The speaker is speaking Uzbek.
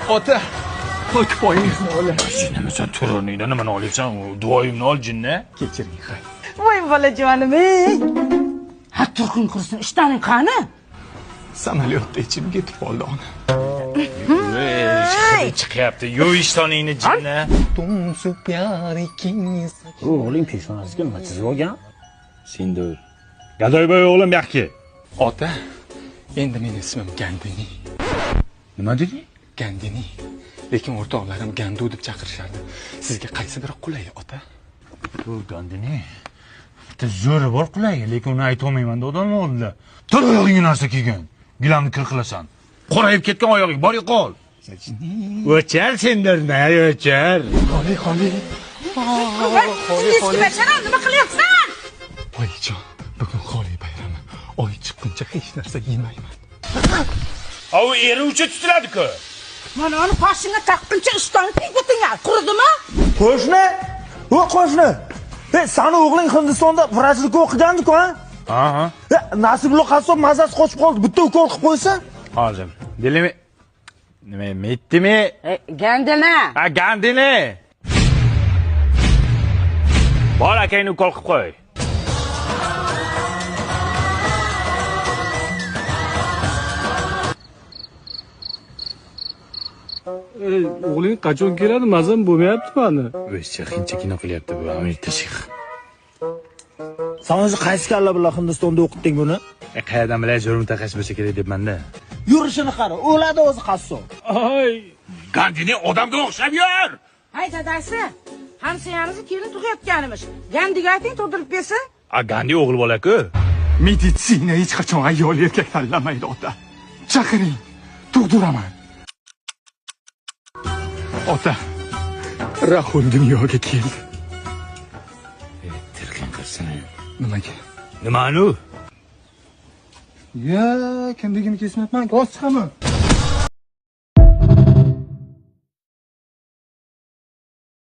ota poyingizni olay. Nima sen to'rningdan nimani olyapsan? Duoyimni ol jinni. Kechiring, hay. Voy bolajonim, ey. Ha, turqing qursin, ishtaning qani? Samolyotda ichim ketib qoldi, ona. Chiqyapti. Yo ishtoningni jinni. Tumsu pyari kis. O'g'ling peshonasiga nima chizib olgan? Sendur. Gadoyboy o'g'lim yaxki. Ota, endi mening ismim Gandini. Nima deding? Gandini. Lekin o'rtoqlarim Gandu deb chaqirishardi. Sizga qaysi biri qulay, ota? Bu Gandini. Bitta zo'ri bor qulay, lekin uni ayta olmayman odamlar oldida. To'la oyog'ingga narsa kiygan. Gilamni kir qilasan. Qorayib ketgan oyog'ing bor yo'qol. O'char sendirni, o'char. Xoli. Nima qilyapsan? Oyijon, bugun Xoli bayrami. Oy chiqquncha hech narsa yemayman. Au eri ucha tutiladi-ku. Mana uni qoshingga taqquncha ishtonni tegditinglar. Quridimi? Qo'shni! O qo'shni! Sani o'g'ling Hindistonda vrachlik o'qigandiku, ha? Aha. Nasibullo qassob mazasi qochib qoldi. Bitta ukol qilib qo'ysa? Hozir. Dilimi. Nima metdimi? Gandini. Ha, Gandini. Bor akangni ukol qilib qo'y. O'g'ling qachon keladi? Mazam bo'lmayapti mani. O'zicha hincha kino qilyapti bu Amerika shayx. Sen o'zi qaysi kalla bilan Hindistonda o'qitding buni? Qayerdan bilay jo'rim taqash bo'lsa kerak debman-da. Yurishini qara, o'ladi o'zi qassob. Ay, Gandini odamga o'xshab yur. Hay dadasi, hamsayamizni kelin tug'ayotganimiz. Gandiga ayting to'ldirib bersin. Gandi o'g'il bola-ku. Meditsina hech qachon ayol erkak tanlamaydi, ota. Chaqiring, tug'diraman. Ota, Rahul dunyoga keldi. Tirqin qilsin. Nimaga? Nimani? Ya, kimligini kesmayapman, hozir chiqaman.